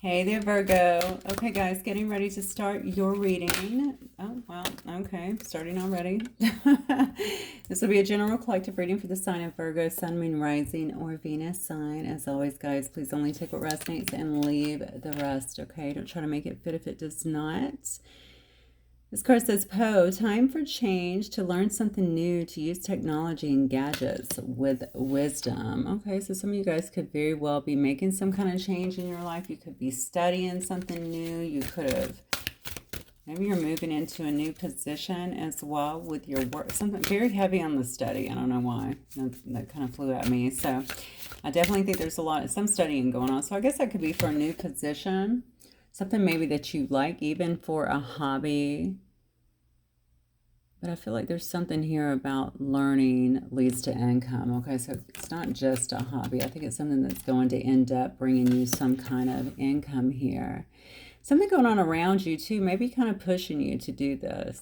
Hey there, Virgo. Okay, guys, getting ready to start your reading. Oh, well, okay, starting already. This will be a general collective reading for the sign of Virgo, Sun, Moon, Rising, or Venus sign. As always, guys, please only take what resonates and leave the rest, okay? Don't try to make it fit if it does not. This card says, Poe, time for change, to learn something new, to use technology and gadgets with wisdom. Okay, so some of you guys could very well be making some kind of change in your life. You could be studying something new. You could have, maybe you're moving into a new position as well with your work. Something very heavy on the study. I don't know why. That kind of flew at me. So I definitely think there's some studying going on. So I guess that could be for a new position. Something maybe that you like, even for a hobby. But I feel like there's something here about learning leads to income. Okay, so it's not just a hobby. I think it's something that's going to end up bringing you some kind of income here. Something going on around you too, maybe kind of pushing you to do this.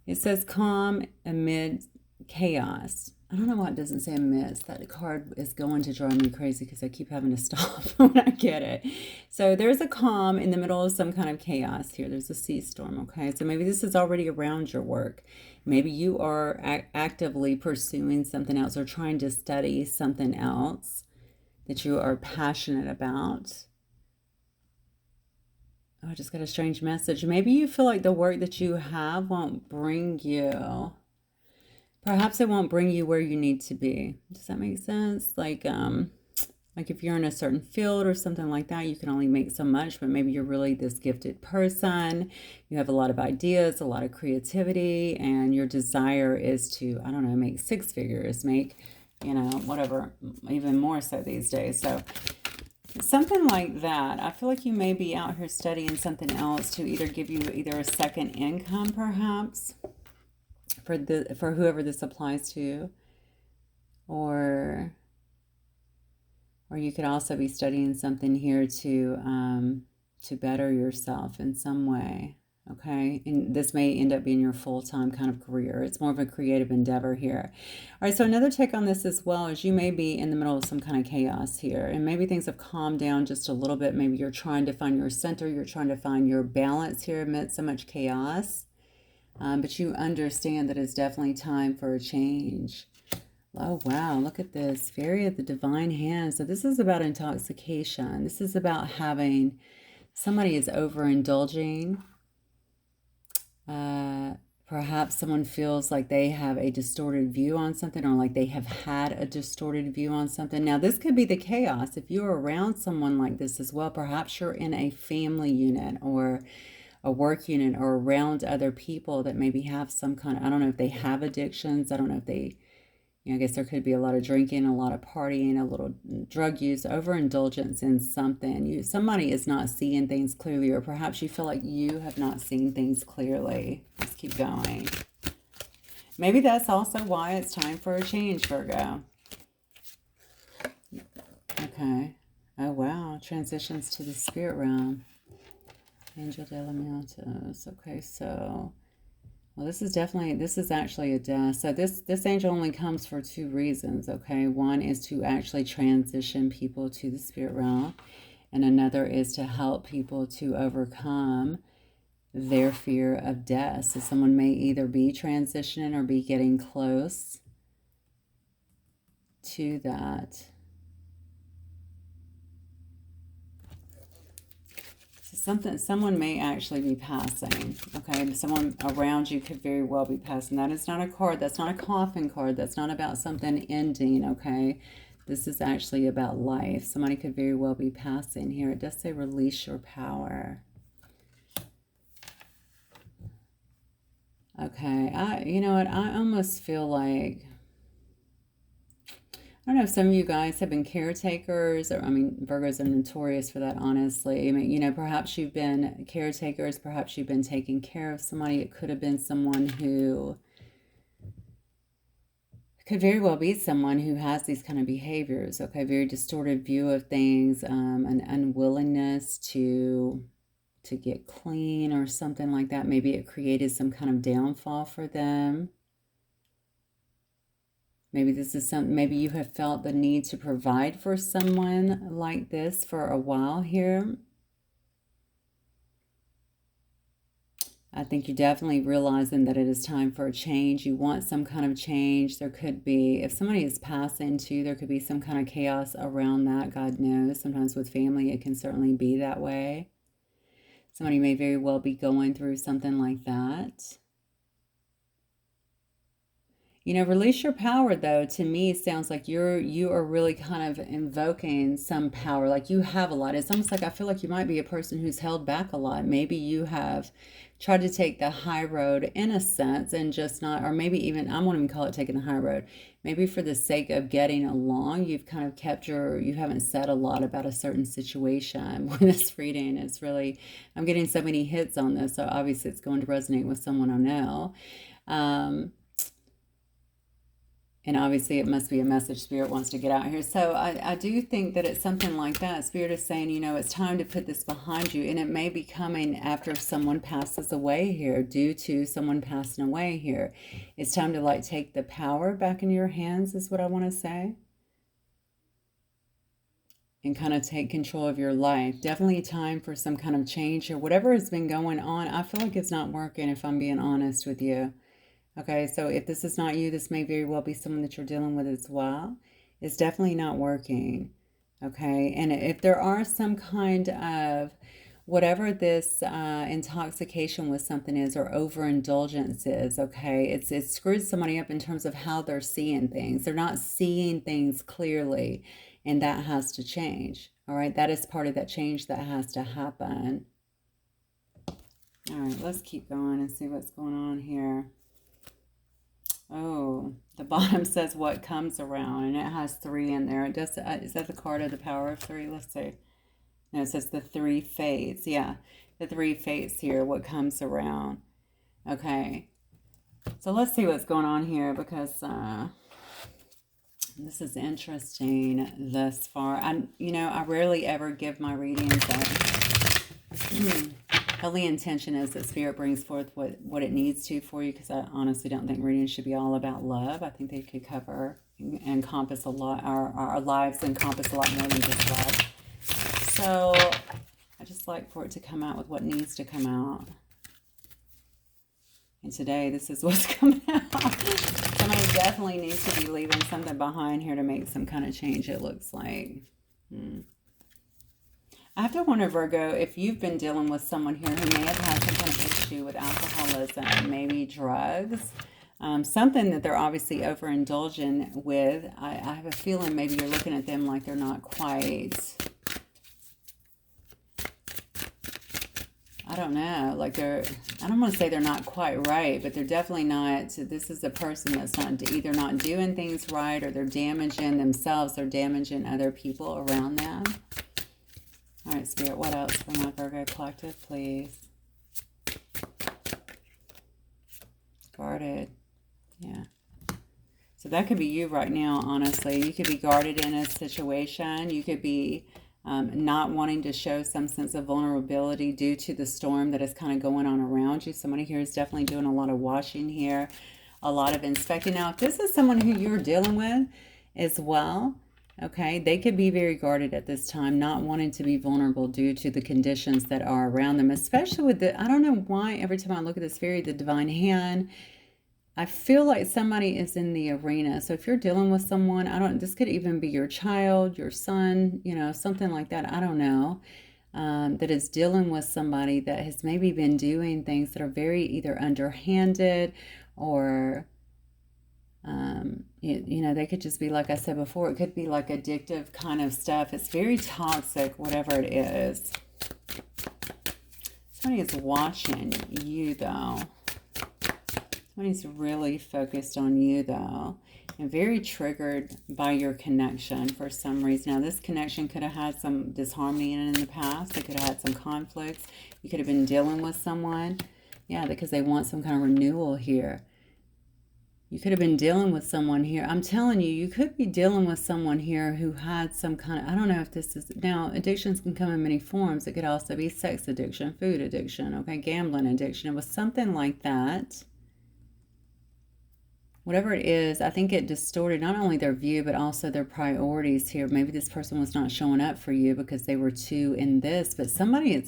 It says calm amid chaos. I don't know why it doesn't say amidst. That card is going to drive me crazy because I keep having to stop when I get it. So there's a calm in the middle of some kind of chaos here. There's a sea storm, okay? So maybe this is already around your work. Maybe you are actively pursuing something else or trying to study something else that you are passionate about. Oh, I just got a strange message. Maybe you feel like the work that you have won't bring you. Perhaps it won't bring you where you need to be. Does that make sense? Like if you're in a certain field or something like that, you can only make so much, but maybe you're really this gifted person. You have a lot of ideas, a lot of creativity, and your desire is to, I don't know, make six figures, make, whatever, even more so these days. So something like that. I feel like you may be out here studying something else to either give you either a second income, perhaps, for whoever this applies to, or you could also be studying something here to better yourself in some way. Okay, and this may end up being your full-time kind of career. It's more of a creative endeavor here. All right, so another take on this as well is you may be in the middle of some kind of chaos here, and maybe things have calmed down just a little bit. Maybe you're trying to find your center, you're trying to find your balance here amidst so much chaos. But you understand that it's definitely time for a change. Oh, wow. Look at this. Fairy of the Divine Hand. So this is about intoxication. This is about having somebody is overindulging. Perhaps someone feels like they have a distorted view on something, or like they have had a distorted view on something. Now, this could be the chaos. If you're around someone like this as well, perhaps you're in a family unit or a work unit or around other people that maybe have some kind of, I don't know if they have addictions. I don't know if they, I guess there could be a lot of drinking, a lot of partying, a little drug use, overindulgence in something. Somebody is not seeing things clearly, or perhaps you feel like you have not seen things clearly. Let's keep going. Maybe that's also why it's time for a change, Virgo. Okay. Oh, wow. Transitions to the spirit realm. Angel de la Muertos. Okay, so, well, this is actually a death. So this angel only comes for two reasons, okay? One is to actually transition people to the spirit realm, and another is to help people to overcome their fear of death. So someone may either be transitioning or be getting close to that. Someone may actually be passing, okay? Someone around you could very well be passing. That is not a card. That's not a coffin card. That's not about something ending, okay? This is actually about life. Somebody could very well be passing here. It does say release your power. Okay, you know what? I almost feel like, I don't know if some of you guys have been caretakers, or, I mean, Virgos are notorious for that, honestly. I mean, perhaps you've been caretakers, perhaps you've been taking care of somebody. It could have been someone who, could very well be someone who has these kind of behaviors, okay? Very distorted view of things, an unwillingness to get clean or something like that. Maybe it created some kind of downfall for them. Maybe this is maybe you have felt the need to provide for someone like this for a while here. I think you're definitely realizing that it is time for a change. You want some kind of change. There could be, if somebody is passing too, there could be some kind of chaos around that. God knows. Sometimes with family, it can certainly be that way. Somebody may very well be going through something like that. You know, release your power though, to me sounds like you are really kind of invoking some power. Like you have a lot. It's almost like I feel like you might be a person who's held back a lot. Maybe you have tried to take the high road in a sense and just not, or maybe even, I won't even call it taking the high road. Maybe for the sake of getting along, you've kind of kept you haven't said a lot about a certain situation. With this reading, it's really, I'm getting so many hits on this, so obviously it's going to resonate with someone I know. And obviously it must be a message Spirit wants to get out here. So I do think that it's something like that. Spirit is saying, you know, it's time to put this behind you. And it may be coming after someone passes away here, due to someone passing away here. It's time to like take the power back in your hands is what I want to say. And kind of take control of your life. Definitely time for some kind of change or whatever has been going on. I feel like it's not working if I'm being honest with you. Okay, so if this is not you, this may very well be someone that you're dealing with as well. It's definitely not working. Okay, and if there are some kind of whatever this intoxication with something is or overindulgence is, okay, it screws somebody up in terms of how they're seeing things. They're not seeing things clearly, and that has to change. All right, that is part of that change that has to happen. All right, let's keep going and see what's going on here. Oh, the bottom says what comes around, and it has 3 in there. It does. Is that the card of the power of 3? Let's see. No, it says the 3 fates. Yeah, the 3 fates here, what comes around. Okay, so let's see what's going on here, because this is interesting thus far. I rarely ever give my readings the only intention is that Spirit brings forth what it needs to for you, because I honestly don't think readings should be all about love. I think they could cover and encompass a lot. Our lives encompass a lot more than just love. So I just like for it to come out with what needs to come out. And today, this is what's coming out. Somebody definitely needs to be leaving something behind here to make some kind of change, it looks like. I have to wonder, Virgo, if you've been dealing with someone here who may have had some kind of issue with alcoholism, maybe drugs, something that they're obviously overindulging with. I have a feeling maybe you're looking at them like they're not quite, I don't know, like I don't want to say they're not quite right, but they're definitely not. This is a person that's either not doing things right, or they're damaging themselves, they're damaging other people around them. All right, Spirit, what else for my Virgo collective, please? Guarded. Yeah. So that could be you right now, honestly. You could be guarded in a situation. You could be not wanting to show some sense of vulnerability due to the storm that is kind of going on around you. Somebody here is definitely doing a lot of washing here, a lot of inspecting. Now, if this is someone who you're dealing with as well, okay, they could be very guarded at this time, not wanting to be vulnerable due to the conditions that are around them, especially with I don't know why every time I look at this fairy, the divine hand, I feel like somebody is in the arena. So if you're dealing with someone, this could even be your child, your son, something like that. I don't know. That is dealing with somebody that has maybe been doing things that are very either underhanded or they could just be, like I said before, it could be like addictive kind of stuff. It's very toxic, whatever it is. Somebody is watching you, though. Somebody's really focused on you, though, and very triggered by your connection for some reason. Now, this connection could have had some disharmony in the past. It could have had some conflicts. You could have been dealing with someone. Yeah, because they want some kind of renewal here. You could have been dealing with someone here. I'm telling you, you could be dealing with someone here who had some kind of, I don't know if this is, now addictions can come in many forms. It could also be sex addiction, food addiction, okay, gambling addiction. It was something like that. Whatever it is, I think it distorted not only their view, but also their priorities here. Maybe this person was not showing up for you because they were too in this, but somebody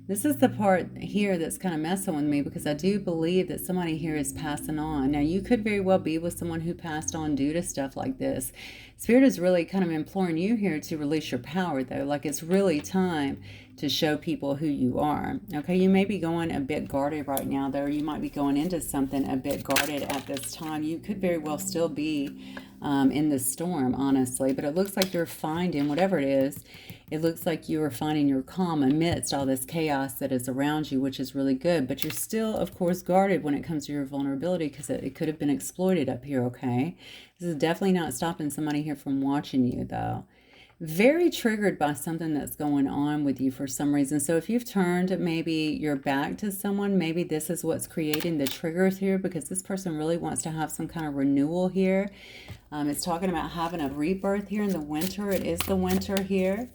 This is the part here that's kind of messing with me, because I do believe that somebody here is passing on. Now, you could very well be with someone who passed on due to stuff like this. Spirit is really kind of imploring you here to release your power, though. Like, it's really time to show people who you are. Okay, you may be going a bit guarded right now, though. You might be going into something a bit guarded at this time. You could very well still be in the storm, honestly. But it looks like you're finding, whatever it is, it looks like you are finding your calm amidst all this chaos that is around you, which is really good. But you're still, of course, guarded when it comes to your vulnerability, because it could have been exploited up here, okay? This is definitely not stopping somebody here from watching you, though. Very triggered by something that's going on with you for some reason. So if you've turned maybe your back to someone, maybe this is what's creating the triggers here, because this person really wants to have some kind of renewal here. It's talking about having a rebirth here in the winter. It is the winter here.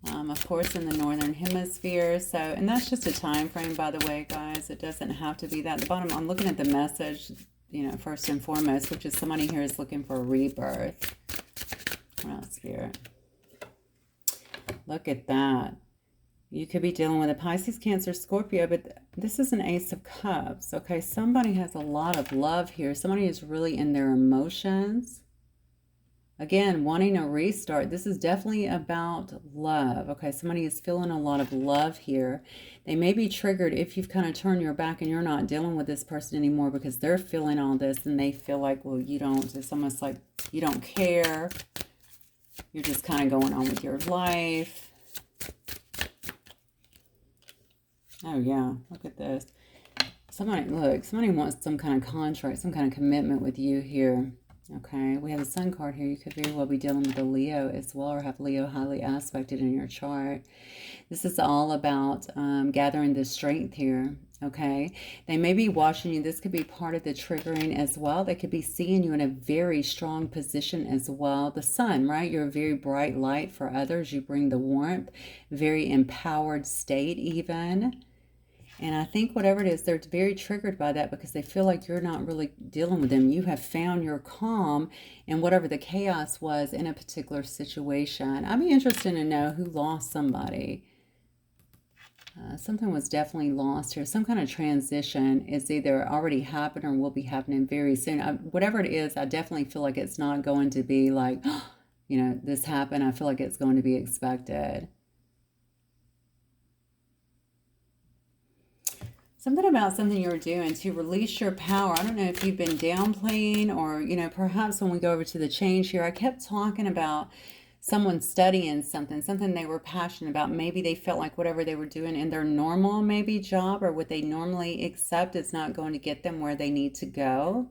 Of course, in the northern hemisphere. So, and that's just a time frame, by the way, guys. It doesn't have to be that. At the bottom, I'm looking at the message, you know, first and foremost, which is somebody here is looking for a rebirth. Well, Spirit. Look at that. You could be dealing with a Pisces, Cancer, Scorpio, but this is an Ace of Cups. Okay, somebody has a lot of love here. Somebody is really in their emotions. Again, wanting a restart. This is definitely about love. Okay, somebody is feeling a lot of love here. They may be triggered if you've kind of turned your back and you're not dealing with this person anymore, because they're feeling all this and they feel like, well, you don't. It's almost like you don't care. You're just kind of going on with your life. Oh, yeah. Look at this. Somebody wants some kind of contract, some kind of commitment with you here. Okay, we have a Sun card here. You could very well be dealing with a Leo as well, or have Leo highly aspected in your chart. This is all about gathering the strength here. Okay, they may be watching you. This could be part of the triggering as well. They could be seeing you in a very strong position as well. The sun, right? You're a very bright light for others. You bring the warmth, very empowered state even. And I think whatever it is, they're very triggered by that, because they feel like you're not really dealing with them. You have found your calm in whatever the chaos was in a particular situation. I'd be interested to know who lost somebody. Something was definitely lost here. Some kind of transition is either already happened or will be happening very soon. Whatever it is, I definitely feel like it's not going to be like, you know, this happened. I feel like it's going to be expected. Something about something you're doing to release your power. I don't know if you've been downplaying, or, you know, perhaps when we go over to the change here, I kept talking about someone studying something they were passionate about. Maybe they felt like whatever they were doing in their normal maybe job, or what they normally accept, is not going to get them where they need to go.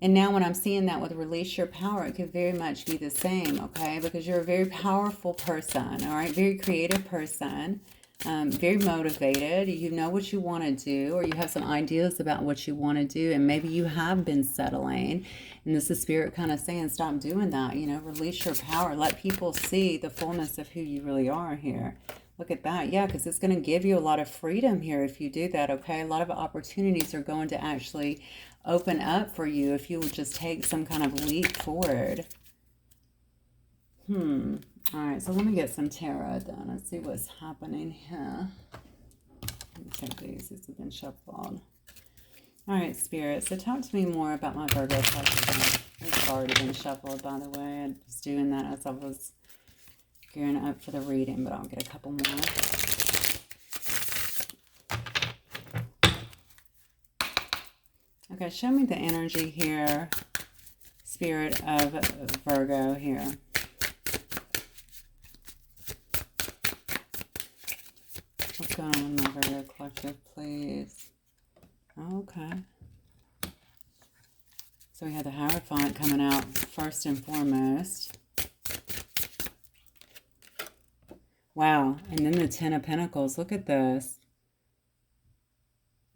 And now when I'm seeing that with release your power, it could very much be the same, okay? Because you're a very powerful person, all right? Very creative person. Very motivated. You know what you want to do, or you have some ideas about what you want to do, and maybe you have been settling, and this is Spirit kind of saying, stop doing that. You know, release your power. Let people see the fullness of who you really are here. Look at that. Yeah, because it's going to give you a lot of freedom here if you do that, okay? A lot of opportunities are going to actually open up for you if you will just take some kind of leap forward. All right, so let me get some tarot done. Let's see what's happening here. Let me check these. These have been shuffled. All right, Spirit. So talk to me more about my Virgo collective. It's already been shuffled, by the way. I'm just doing that as I was gearing up for the reading, but I'll get a couple more. Okay, show me the energy here, Spirit of Virgo here. What's going on with my Virgo collective, please? Okay. So we had the Hierophant coming out first and foremost. Wow. And then the Ten of Pentacles. Look at this.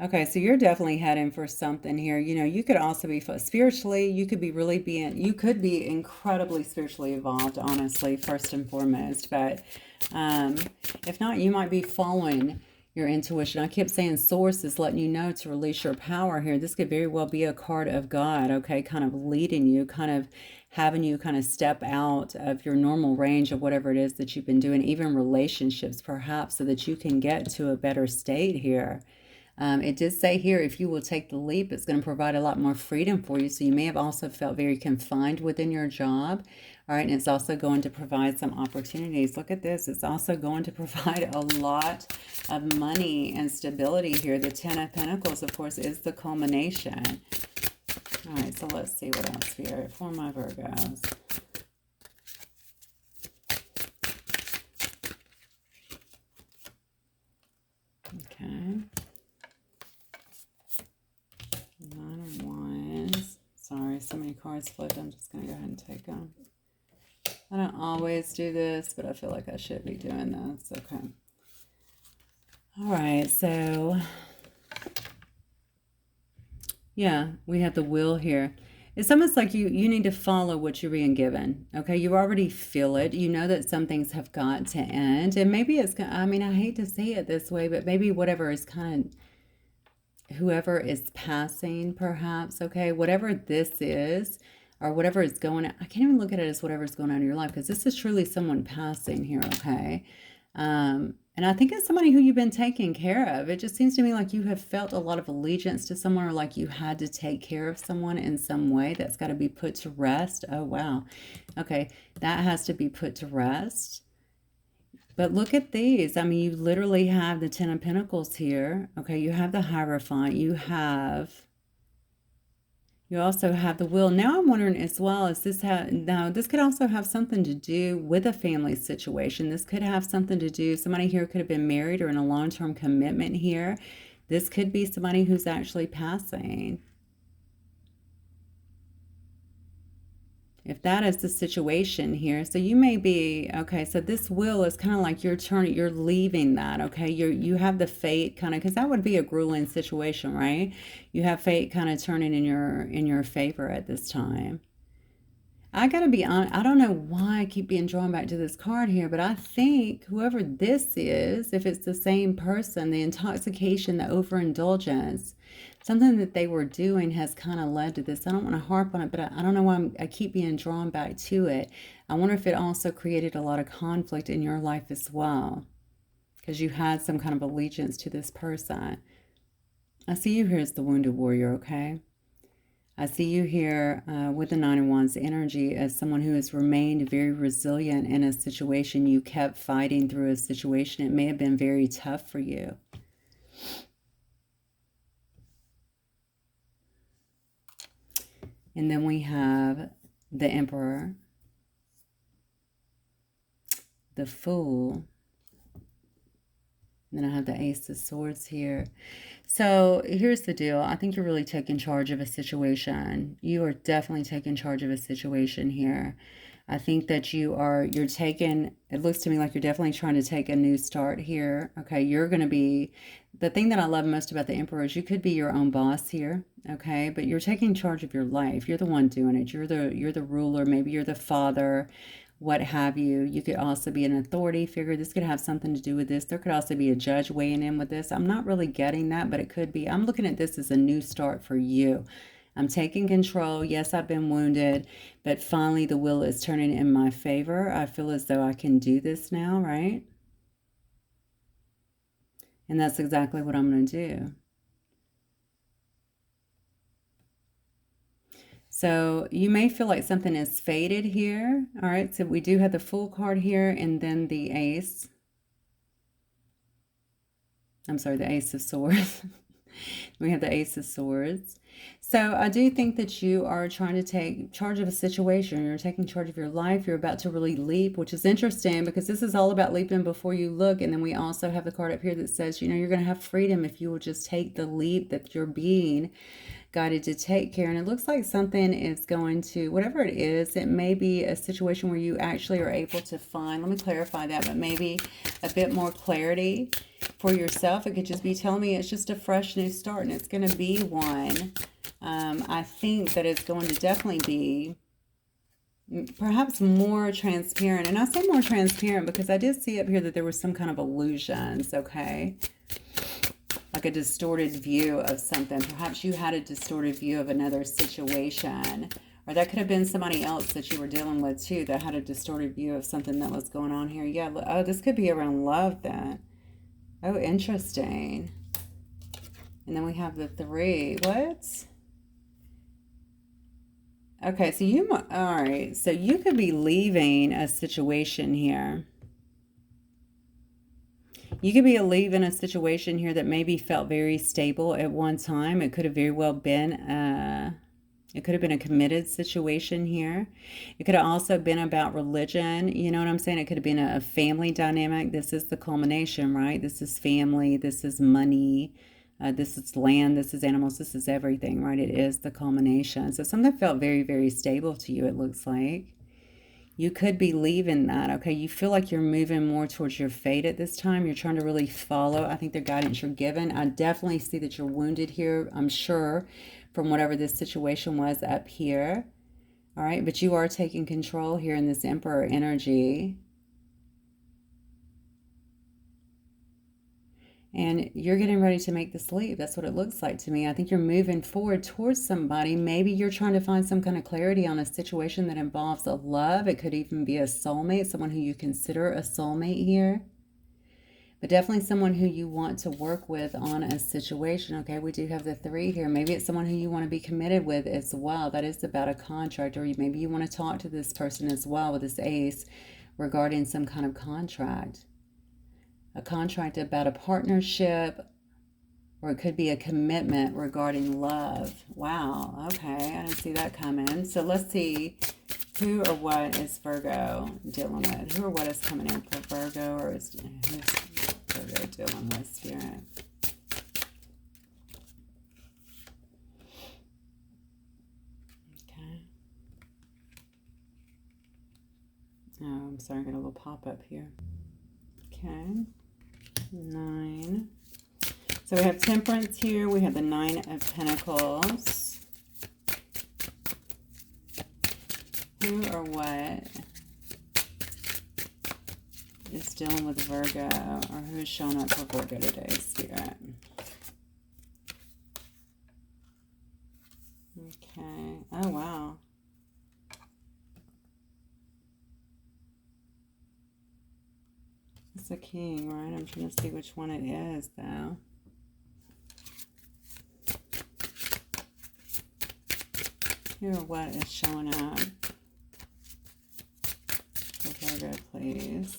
Okay, so you're definitely heading for something here. You know, you could also be spiritually, you could be you could be incredibly spiritually evolved, honestly, first and foremost. But if not, you might be following your intuition. I kept saying source is letting you know to release your power here. This could very well be a card of God, okay, kind of leading you, kind of having you kind of step out of your normal range of whatever it is that you've been doing, even relationships perhaps, so that you can get to a better state here. It did say here, if you will take the leap, it's going to provide a lot more freedom for you. So you may have also felt very confined within your job. All right. And it's also going to provide some opportunities. Look at this. It's also going to provide a lot of money and stability here. The Ten of Pentacles, of course, is the culmination. All right. So let's see what else here for my Virgos. Okay. Nine of Wands. Sorry, so many cards flipped. I'm just going to go ahead and take them. I don't always do this, but I feel like I should be doing this. Okay. All right, so yeah, we have the Wheel here. It's almost like you need to follow what you're being given. Okay, you already feel it. You know that some things have got to end. And maybe it's, I mean, I hate to say it this way, but maybe whatever is kind of, whoever is passing perhaps, okay, whatever this is, or whatever is going on, I can't even look at it as whatever's going on in your life, because this is truly someone passing here, okay? And I think it's somebody who you've been taking care of. It just seems to me like you have felt a lot of allegiance to someone, or like you had to take care of someone in some way. That's got to be put to rest. Oh, wow. Okay, that has to be put to rest. But look at these. I mean, you literally have the Ten of Pentacles here. Okay, you have the Hierophant. You also have the Wheel. Now I'm wondering as well, is this now this could also have something to do with a family situation. This could have something to do, somebody here could have been married or in a long-term commitment here. This could be somebody who's actually passing. If that is the situation here, so you may be, okay, so this Wheel is kind of like you're leaving that, okay? You have the fate kind of, because that would be a grueling situation, right? You have fate kind of turning in your favor at this time. I gotta be honest, I don't know why I keep being drawn back to this card here, but I think whoever this is, if it's the same person, the intoxication, the overindulgence, something that they were doing has kind of led to this. I don't want to harp on it, but I don't know why I keep being drawn back to it. I wonder if it also created a lot of conflict in your life as well, because you had some kind of allegiance to this person. I see you here as the wounded warrior, okay? I see you here with the Nine of Wands energy as someone who has remained very resilient in a situation. You kept fighting through a situation. It may have been very tough for you. And then we have the Emperor, the Fool, and then I have the Ace of Swords here. So here's the deal. I think you're really taking charge of a situation. You are definitely taking charge of a situation here. I think that you're taking, it looks to me like you're definitely trying to take a new start here. Okay, you're going to be, the thing that I love most about the Emperor is you could be your own boss here. Okay, but you're taking charge of your life. You're the one doing it. You're the ruler. Maybe you're the father, what have you. You could also be an authority figure. This could have something to do with this. There could also be a judge weighing in with this. I'm not really getting that, but it could be. I'm looking at this as a new start for you. I'm taking control. Yes, I've been wounded, but finally the wheel is turning in my favor. I feel as though I can do this now, right? And that's exactly what I'm going to do. So you may feel like something is faded here. All right, so we do have the Fool card here and then the Ace. I'm sorry, the Ace of Swords. We have the Ace of Swords. So I do think that you are trying to take charge of a situation. You're taking charge of your life. You're about to really leap, which is interesting because this is all about leaping before you look. And then we also have the card up here that says, you know, you're going to have freedom if you will just take the leap that you're being guided to take care. And it looks like something is going to, whatever it is, it may be a situation where you actually are able to find, let me clarify that, but maybe a bit more clarity for yourself. It could just be telling me it's just a fresh new start, and it's going to be one. I think that it's going to definitely be perhaps more transparent. And I say more transparent because I did see up here that there was some kind of illusions, okay? Like a distorted view of something. Perhaps you had a distorted view of another situation Or that could have been somebody else that you were dealing with too that had a distorted view of something that was going on here. Yeah, oh, this could be around love then. Oh, interesting. And then we have the 3. What? Okay, so all right, so you could be leaving a situation here. You could be leaving a situation here that maybe felt very stable at one time. It could have very well been it could have been a committed situation here. It could have also been about religion. You know what I'm saying? It could have been a family dynamic. This is the culmination, right? This is family. This is money. This is land. This is animals. This is everything, right? It is the culmination. So something felt very, very stable to you, it looks like. You could be leaving that, okay? You feel like you're moving more towards your fate at this time. You're trying to really follow, I think, the guidance you're given. I definitely see that you're wounded here, I'm sure, from whatever this situation was up here. All right, but you are taking control here in this Emperor energy. And you're getting ready to make this leap. That's what it looks like to me. I think you're moving forward towards somebody. Maybe you're trying to find some kind of clarity on a situation that involves a love. It could even be a soulmate, someone who you consider a soulmate here. But definitely someone who you want to work with on a situation. Okay, we do have the 3 here. Maybe it's someone who you want to be committed with as well. That is about a contract. Or maybe you want to talk to this person as well with this Ace regarding some kind of contract. A contract about a partnership, or it could be a commitment regarding love. Wow, okay, I didn't see that coming. So let's see who or what is Virgo dealing with. Who or what is coming in for Virgo, or who's Virgo dealing with, Spirit? Okay. Oh, I'm sorry, I got a little pop-up here. Okay. 9. So we have Temperance here. We have the 9 of Pentacles. Who or what is dealing with Virgo, or who's showing up for Virgo today, Spirit? Okay. Oh, wow. It's a King, right? I'm trying to see which one it is, though. Who or what is showing up for Virgo, please?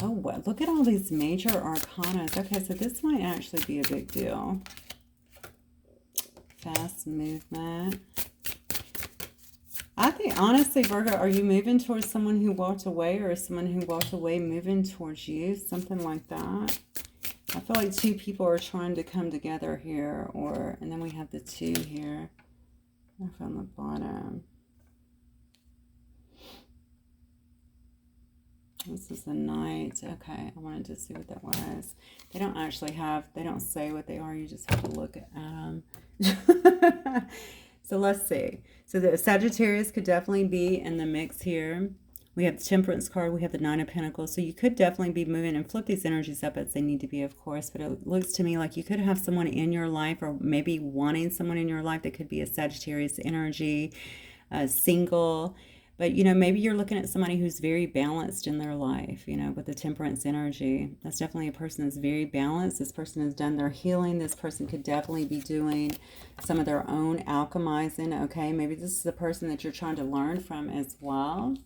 Oh, what? Look at all these major arcanas. Okay, so this might actually be a big deal. Fast movement. I think, honestly, Virgo, are you moving towards someone who walked away, or is someone who walked away moving towards you? Something like that. I feel like 2 people are trying to come together here, and then we have the 2 here. From the bottom. This is the Knight. Okay, I wanted to see what that was. They don't actually they don't say what they are. You just have to look at them. So let's see. So the Sagittarius could definitely be in the mix here. We have the Temperance card. We have the 9 of Pentacles. So you could definitely be moving and flip these energies up as they need to be, of course. But it looks to me like you could have someone in your life, or maybe wanting someone in your life that could be a Sagittarius energy, single. But, you know, maybe you're looking at somebody who's very balanced in their life, you know, with the Temperance energy. That's definitely a person that's very balanced. This person has done their healing. This person could definitely be doing some of their own alchemizing, okay? Maybe this is the person that you're trying to learn from as well.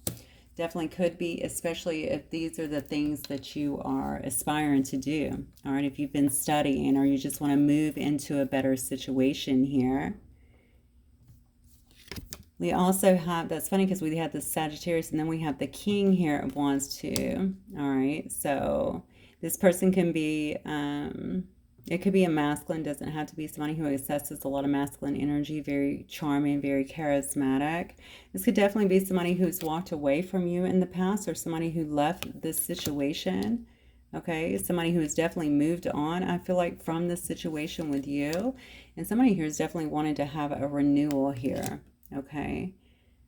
Definitely could be, especially if these are the things that you are aspiring to do. All right, if you've been studying, or you just want to move into a better situation here. We also have, that's funny because we have the Sagittarius, and then we have the King here of Wands too. All right, so this person can be, it could be a masculine, doesn't have to be somebody who accesses a lot of masculine energy, very charming, very charismatic. This could definitely be somebody who's walked away from you in the past, or somebody who left this situation. Okay, somebody who has definitely moved on, I feel like, from this situation with you. And somebody here is definitely wanting to have a renewal here. Okay,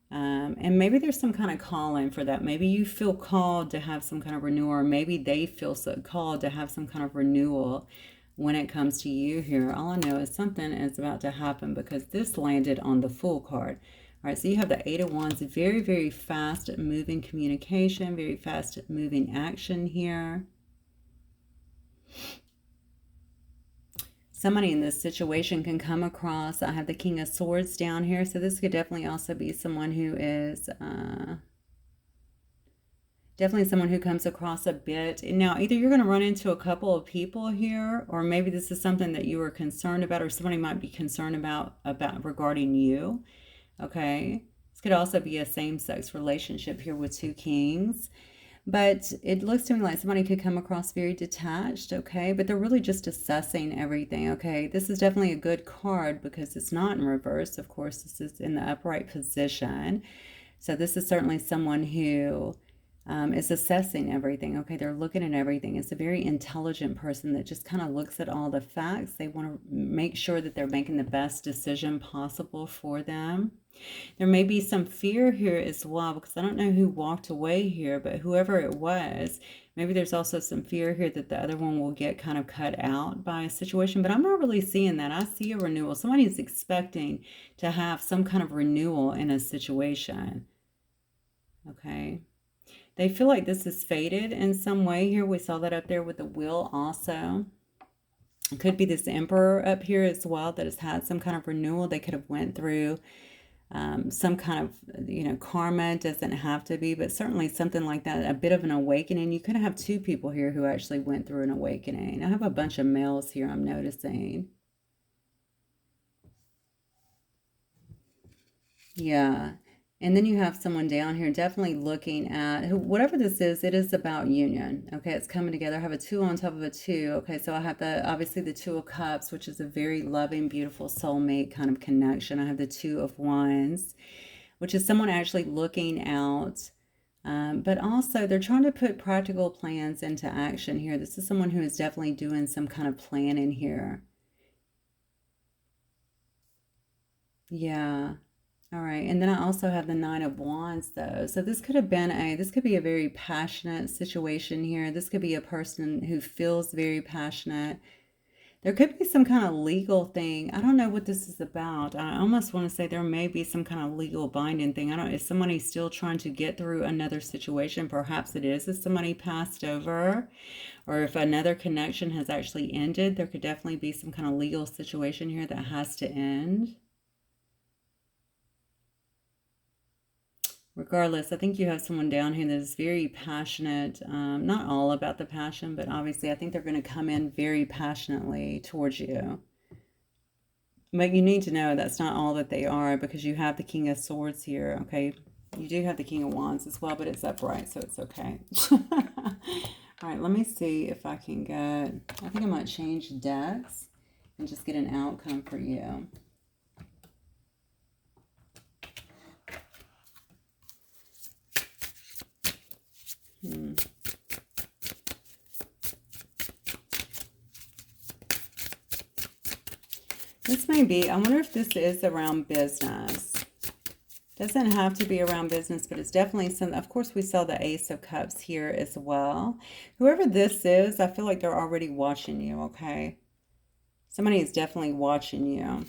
and maybe there's some kind of calling for that. Maybe you feel called to have some kind of renewal, or maybe they feel so called to have some kind of renewal when it comes to you here. All I know is something is about to happen because this landed on the Fool card. All right, so you have the Eight of Wands, very, very fast moving communication, very fast moving action here. Somebody in this situation can come across, I have the King of Swords down here, so this could definitely also be someone who is definitely someone who comes across a bit. Now, either you're going to run into a couple of people here, or maybe this is something that you were concerned about, or somebody might be concerned about regarding you. Okay, this could also be a same-sex relationship here with two kings. But it looks to me like somebody could come across very detached, okay? But they're really just assessing everything, okay? This is definitely a good card because it's not in reverse. Of course, this is in the upright position. So this is certainly someone who is assessing everything, okay? They're looking at everything. It's a very intelligent person that just kind of looks at all the facts. They want to make sure that they're making the best decision possible for them. There may be some fear here as well, because I don't know who walked away here, but whoever it was, maybe there's also some fear here that the other one will get kind of cut out by a situation, but I'm not really seeing that. I see a renewal. Somebody's expecting to have some kind of renewal in a situation, okay? They feel like this is fated in some way here. We saw that up there with the Wheel also. It could be this Emperor up here as well that has had some kind of renewal. They could have went through some kind of, you know, karma. It doesn't have to be, but certainly something like that, a bit of an awakening. You could have two people here who actually went through an awakening. I have a bunch of males here, I'm noticing. Yeah. And then you have someone down here definitely looking at, whatever this is, it is about union. Okay, it's coming together. I have a 2 on top of a 2. Okay, so I have obviously the 2 of Cups, which is a very loving, beautiful soulmate kind of connection. I have the 2 of Wands, which is someone actually looking out. But also they're trying to put practical plans into action here. This is someone who is definitely doing some kind of planning here. Yeah. All right, and then I also have the 9 of Wands, though. So this could have been this could be a very passionate situation here. This could be a person who feels very passionate. There could be some kind of legal thing. I don't know what this is about. I almost want to say there may be some kind of legal binding thing. I don't know if somebody's still trying to get through another situation. Perhaps it is if somebody passed over, or if another connection has actually ended. There could definitely be some kind of legal situation here that has to end. Regardless, I think you have someone down here that is very passionate, not all about the passion, but obviously I think they're going to come in very passionately towards you. But you need to know that's not all that they are, because you have the King of Swords here, okay? You do have the King of Wands as well, but it's upright, so it's okay. All right, let me see if I can get, I think I might change decks and just get an outcome for you. This may be, I wonder if this is around business. Doesn't have to be around business, but it's definitely some, of course we saw the Ace of Cups here as well. Whoever this is, I feel like they're already watching you, okay? Somebody is definitely watching you.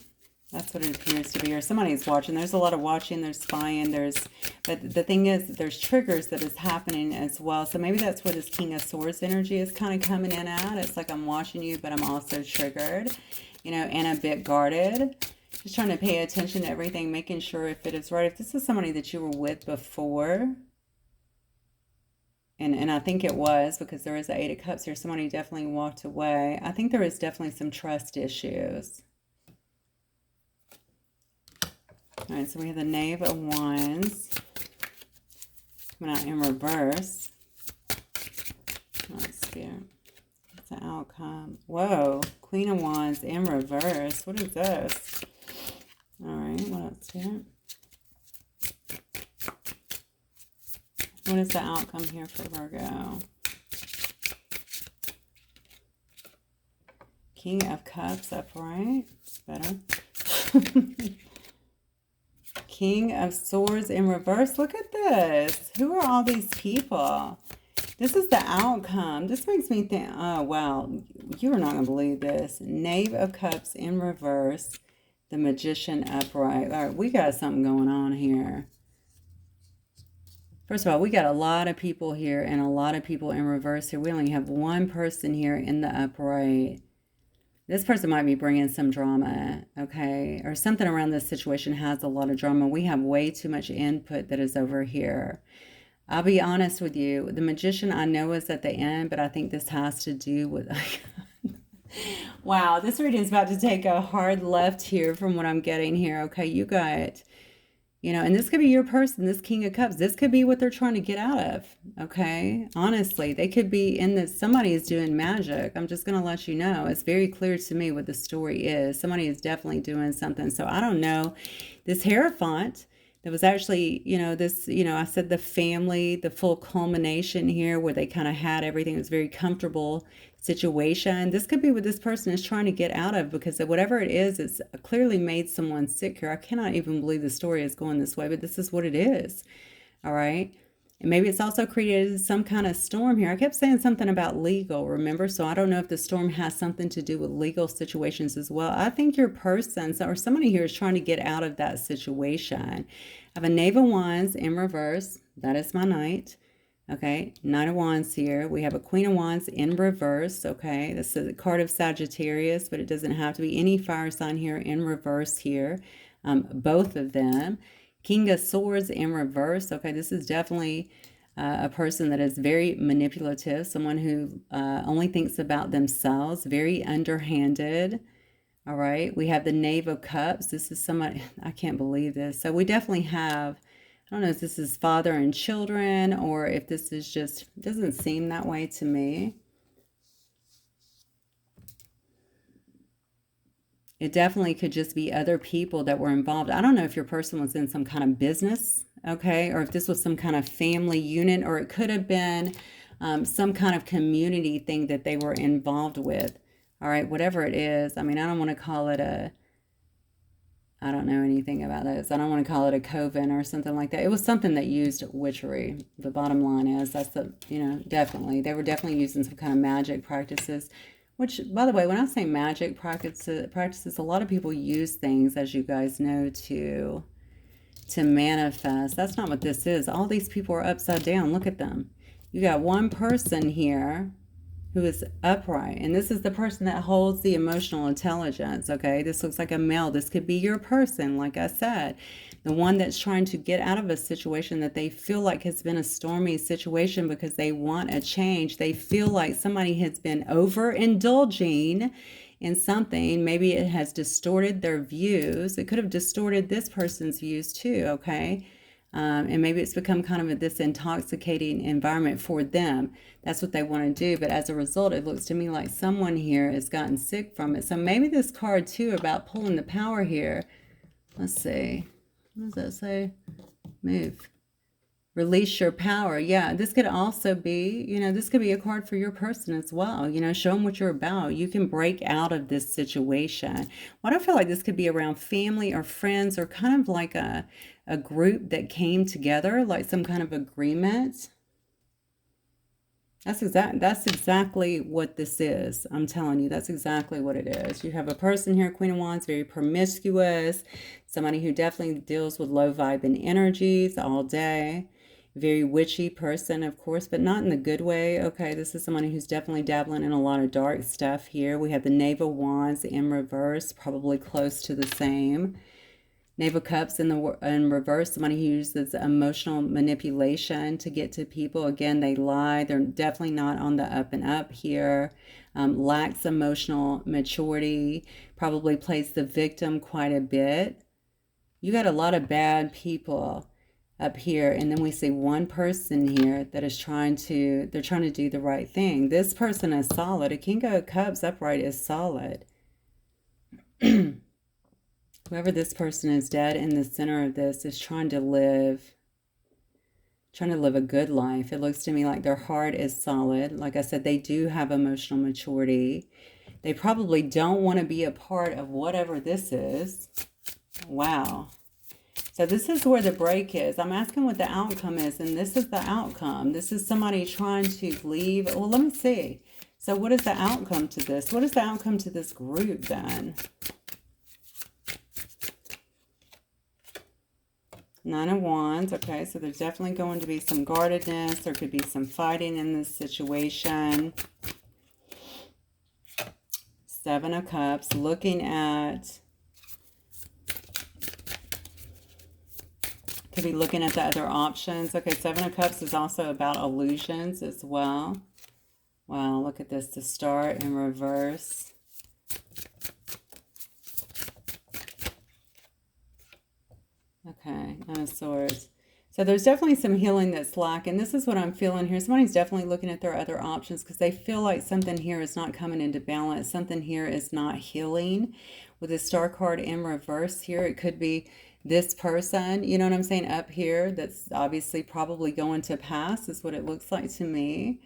That's what it appears to be, or somebody's watching. There's a lot of watching, there's spying, but the thing is, there's triggers that is happening as well. So maybe that's where this King of Swords energy is kind of coming in at. It's like I'm watching you, but I'm also triggered, you know, and a bit guarded. Just trying to pay attention to everything, making sure if it is right. If this is somebody that you were with before, and I think it was, because there is the 8 of Cups here, somebody definitely walked away. I think there is definitely some trust issues. All right, so we have the Knave of Wands coming out in reverse. Let's see. What's the outcome? Whoa, Queen of Wands in reverse. What is this? All right, what else here? What is the outcome here for Virgo? King of Cups upright. It's better. King of Swords in reverse. Look at this. Who are all these people? This is the outcome. This makes me think, oh, wow, you're not going to believe this. Knave of Cups in reverse, the Magician upright. All right, we got something going on here. First of all, we got a lot of people here and a lot of people in reverse here. We only have one person here in the upright. This person might be bringing some drama, okay? Or something around this situation has a lot of drama. We have way too much input that is over here. I'll be honest with you. The Magician I know is at the end, but I think this has to do with... Wow, this reading is about to take a hard left here from what I'm getting here. Okay, you got... You know, and this could be your person, this King of Cups. This could be what they're trying to get out of, okay? Honestly, they could be in this, somebody is doing magic. I'm just going to let you know. It's very clear to me what the story is. Somebody is definitely doing something. So I don't know. This Hierophant that was actually, you know, this, you know, I said the family, the full culmination here where they kind of had everything. It was very comfortable situation. This could be what this person is trying to get out of, because whatever it is, it's clearly made someone sick here. I cannot even believe the story is going this way, but this is what it is. All right. And maybe it's also created some kind of storm here. I kept saying something about legal, remember? So I don't know if the storm has something to do with legal situations as well. I think your person or somebody here is trying to get out of that situation. I have a Knave of Wands in reverse. That is my Knight. Okay, Knight of Wands here. We have a Queen of Wands in reverse. Okay, this is a card of Sagittarius, but it doesn't have to be any fire sign here in reverse here. Both of them. King of Swords in reverse. Okay, this is definitely a person that is very manipulative, someone who only thinks about themselves, very underhanded. All right, we have the Knave of Cups. This is somebody, I can't believe this. So we definitely have, I don't know if this is father and children or if this is just, it doesn't seem that way to me. It definitely could just be other people that were involved. I don't know if your person was in some kind of business, okay, or if this was some kind of family unit, or it could have been some kind of community thing that they were involved with. All right, whatever it is. I mean, I don't want to call it a, I don't know anything about this. I don't want to call it a coven or something like that. It was something that used witchery. The bottom line is that's the, you know, definitely. They were definitely using some kind of magic practices, which, by the way, when I say magic practices, a lot of people use things, as you guys know, to manifest. That's not what this is. All these people are upside down. Look at them. You got one person here who is upright, and this is the person that holds the emotional intelligence. Okay, this looks like a male. This could be your person, like I said, the one that's trying to get out of a situation that they feel like has been a stormy situation because they want a change. They feel like somebody has been overindulging in something. Maybe it has distorted their views. It could have distorted this person's views too. Okay, and maybe it's become kind of this intoxicating environment for them. That's what they want to do. But as a result, it looks to me like someone here has gotten sick from it. So maybe this card too about pulling the power here. Let's see. What does that say? Move. Release your power. Yeah, this could also be, you know, this could be a card for your person as well. You know, show them what you're about. You can break out of this situation. Well, I don't feel like this could be around family or friends or kind of like a group that came together, like some kind of agreement. That's exactly what this is. I'm telling you, that's exactly what it is. You have a person here, Queen of Wands, very promiscuous, somebody who definitely deals with low vibe and energies all day. Very witchy person, of course, but not in the good way. Okay, this is somebody who's definitely dabbling in a lot of dark stuff here. We have the Knave of Wands in reverse, probably close to the same. Knave of Cups in reverse, somebody who uses emotional manipulation to get to people. Again, they lie. They're definitely not on the up and up here. Lacks emotional maturity. Probably plays the victim quite a bit. You got a lot of bad people up here, and then we see one person here that is trying to do the right thing. This person is solid. A King of Cups upright is solid. Whoever this person is, dead in the center of this, is trying to live a good life. It looks to me like their heart is solid. Like I said, they do have emotional maturity. They probably don't want to be a part of whatever this is. Wow. So this is where the break is. I'm asking what the outcome is, and this is the outcome. This is somebody trying to leave. Well, let me see. So what is the outcome to this? What is the outcome to this group then? Nine of Wands. Okay, so there's definitely going to be some guardedness. There could be some fighting in this situation. Seven of Cups. Looking at... Could be looking at the other options. Okay, Seven of Cups is also about illusions as well. Wow, look at this. The Star in reverse. Okay, Nine of Swords. So there's definitely some healing that's lacking. This is what I'm feeling here. Somebody's definitely looking at their other options because they feel like something here is not coming into balance. Something here is not healing. With the Star card in reverse here, it could be this person, you know what I'm saying, up here, that's obviously probably going to pass is what it looks like to me.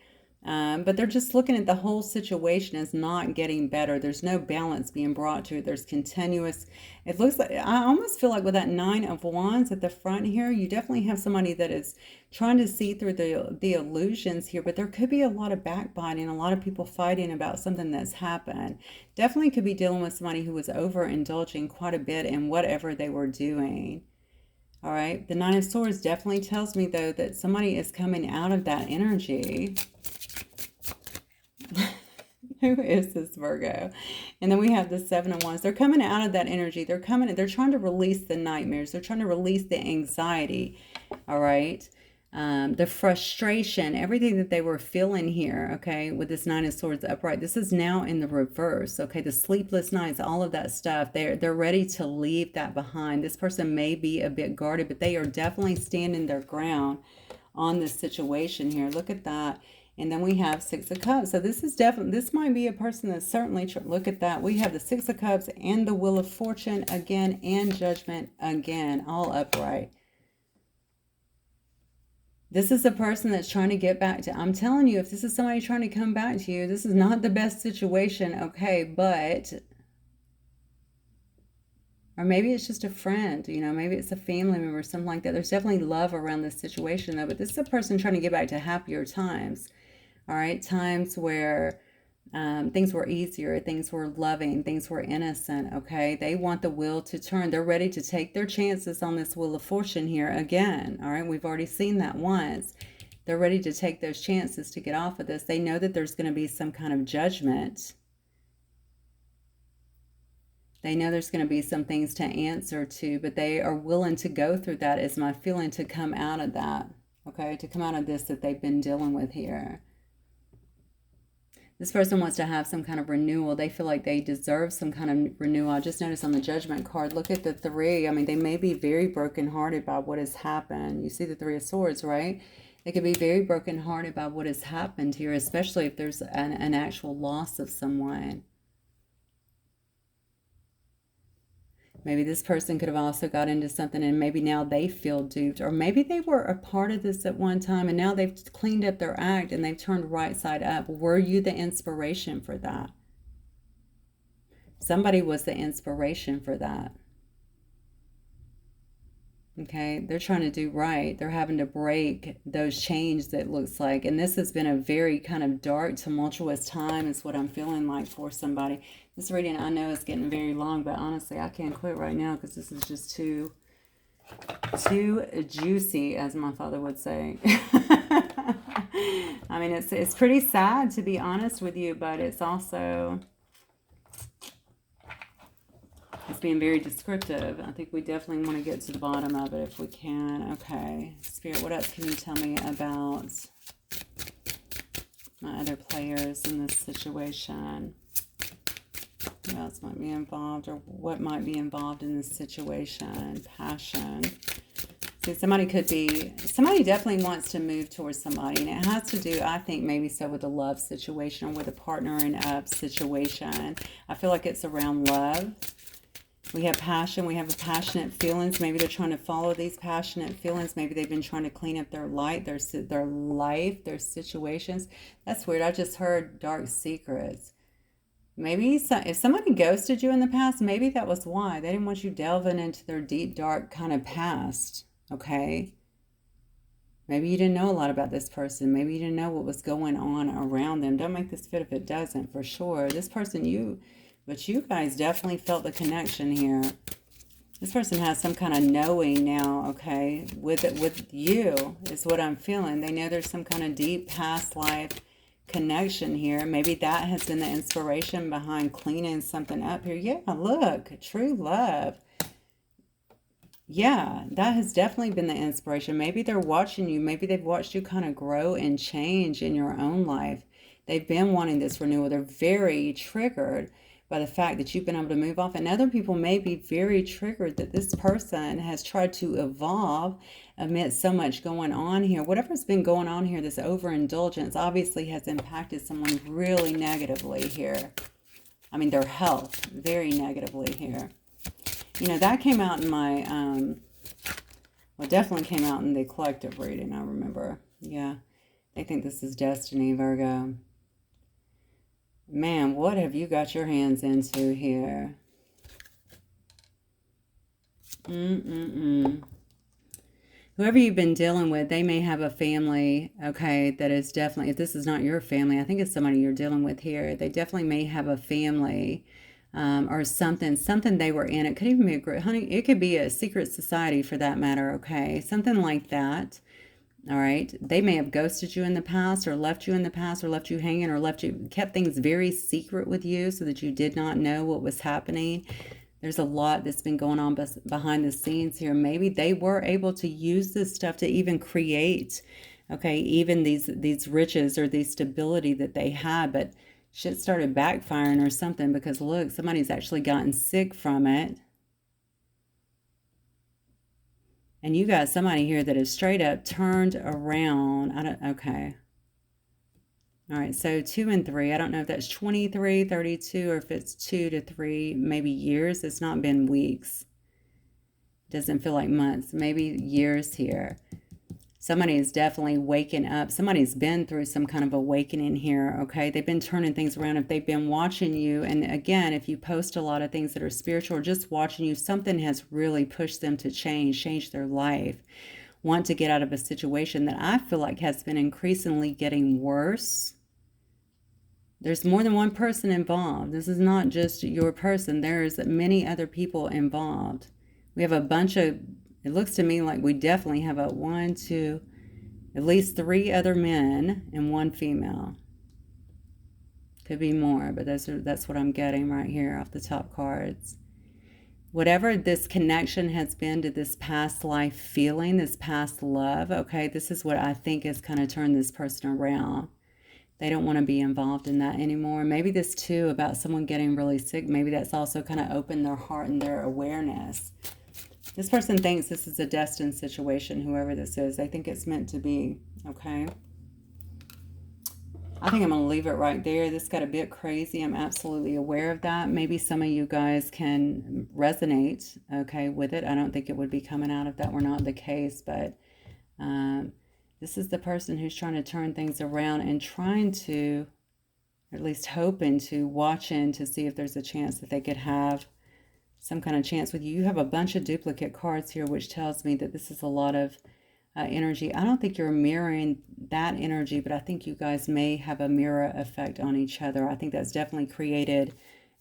But they're just looking at the whole situation as not getting better. There's no balance being brought to it. There's continuous, it looks like, I almost feel like with that Nine of Wands at the front here, you definitely have somebody that is trying to see through the illusions here, but there could be a lot of backbiting, a lot of people fighting about something that's happened. Definitely could be dealing with somebody who was overindulging quite a bit in whatever they were doing. All right, the Nine of Swords definitely tells me, though, that somebody is coming out of that energy. Who is this Virgo? And then we have the Seven of Wands. They're coming out of that energy. They're trying to release the nightmares. They're trying to release the anxiety. All right. The frustration, everything that they were feeling here, okay, with this Nine of Swords upright. This is now in the reverse, okay? The sleepless nights, all of that stuff, they're ready to leave that behind. This person may be a bit guarded, but they are definitely standing their ground on this situation here. Look at that. And then we have Six of Cups. So this is definitely, this might be a person that's certainly, look at that. We have the Six of Cups and the Wheel of Fortune again and Judgment again, all upright. This is a person that's trying to get back to, I'm telling you, if this is somebody trying to come back to you, this is not the best situation, okay, but, or maybe it's just a friend, you know, maybe it's a family member, something like that. There's definitely love around this situation, though, but this is a person trying to get back to happier times, all right, times where things were easier, things were loving, things were innocent, okay? They want the wheel to turn. They're ready to take their chances on this Wheel of Fortune here again, all right? We've already seen that once. They're ready to take those chances to get off of this. They know that there's going to be some kind of judgment. They know there's going to be some things to answer to, but they are willing to go through that, is my feeling, to come out of that, okay? To come out of this that they've been dealing with here. This person wants to have some kind of renewal. They feel like they deserve some kind of renewal. I just noticed on the Judgment card, look at the Three. I mean, they may be very brokenhearted by what has happened. You see the Three of Swords, right? They could be very brokenhearted by what has happened here, especially if there's an actual loss of someone. Maybe this person could have also got into something and maybe now they feel duped. Or maybe they were a part of this at one time and now they've cleaned up their act and they've turned right side up. Were you the inspiration for that? Somebody was the inspiration for that. Okay, they're trying to do right. They're having to break those chains, that looks like. And this has been a very kind of dark, tumultuous time is what I'm feeling like for somebody. This reading, I know, is getting very long, but honestly, I can't quit right now because this is just too juicy, as my father would say. I mean, it's pretty sad, to be honest with you, but it's also... it's being very descriptive. I think we definitely want to get to the bottom of it if we can. Okay. Spirit, what else can you tell me about my other players in this situation? Who else might be involved, or what might be involved in this situation? Passion. See, somebody definitely wants to move towards somebody, and it has to do, I think, maybe so with a love situation or with a partnering up situation. I feel like it's around love. We have passion. We have passionate feelings. Maybe they're trying to follow these passionate feelings. Maybe they've been trying to clean up their life, their situations. That's weird. I just heard dark secrets. Maybe if somebody ghosted you in the past, maybe that was why. They didn't want you delving into their deep, dark kind of past, okay? Maybe you didn't know a lot about this person. Maybe you didn't know what was going on around them. Don't make this fit if it doesn't, for sure. This person, but you guys definitely felt the connection here. This person has some kind of knowing now, okay? With you is what I'm feeling. They know there's some kind of deep past life connection here. Maybe that has been the inspiration behind cleaning something up here. Yeah, look, true love. Yeah, that has definitely been the inspiration. Maybe they're watching you. Maybe they've watched you kind of grow and change in your own life. They've been wanting this renewal. They're very triggered by the fact that you've been able to move off. And other people may be very triggered that this person has tried to evolve amidst so much going on here. Whatever's been going on here, this overindulgence obviously has impacted someone really negatively here. I mean, their health very negatively here. You know, that came out in my, well, definitely came out in the collective reading, I remember. Yeah, I think this is destiny, Virgo. Man, what have you got your hands into here? Whoever you've been dealing with, they may have a family, okay, that is definitely, if this is not your family, I think it's somebody you're dealing with here. They definitely may have a family or something they were in. It could even be a group, honey, it could be a secret society for that matter, okay? Something like that. All right. They may have ghosted you in the past or left you in the past or left you hanging or kept things very secret with you so that you did not know what was happening. There's a lot that's been going on behind the scenes here. Maybe they were able to use this stuff to even create, okay, even these riches or the stability that they had, but shit started backfiring or something because look, somebody's actually gotten sick from it. And you got somebody here that is straight up turned around. Okay. All right, so 2 and 3. I don't know if that's 23, 32, or if it's 2 to 3, maybe years. It's not been weeks. Doesn't feel like months, maybe years here. Somebody is definitely waking up. Somebody's been through some kind of awakening here, okay? They've been turning things around. If they've been watching you, and again, if you post a lot of things that are spiritual or just watching you, something has really pushed them to change their life, want to get out of a situation that I feel like has been increasingly getting worse. There's more than one person involved. This is not just your person. There's many other people involved. We have a bunch of, it looks to me like we definitely have a 1, 2, at least 3 other men and 1 female. Could be more, but that's what I'm getting right here off the top cards. Whatever this connection has been to this past life feeling, this past love, okay, this is what I think has kind of turned this person around. They don't want to be involved in that anymore. Maybe this too about someone getting really sick, maybe that's also kind of opened their heart and their awareness. This person thinks this is a destined situation, whoever this is. They think it's meant to be, okay? I think I'm going to leave it right there. This got a bit crazy. I'm absolutely aware of that. Maybe some of you guys can resonate, okay, with it. I don't think it would be coming out if that were not the case, but this is the person who's trying to turn things around and trying to, or at least hoping to, watch in to see if there's a chance that they could have some kind of chance with you. You have a bunch of duplicate cards here, which tells me that this is a lot of energy. I don't think you're mirroring that energy, but I think you guys may have a mirror effect on each other. I think that's definitely created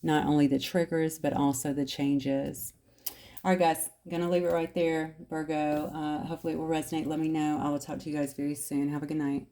not only the triggers, but also the changes. All right, guys, I'm going to leave it right there, Virgo. Hopefully it will resonate. Let me know. I will talk to you guys very soon. Have a good night.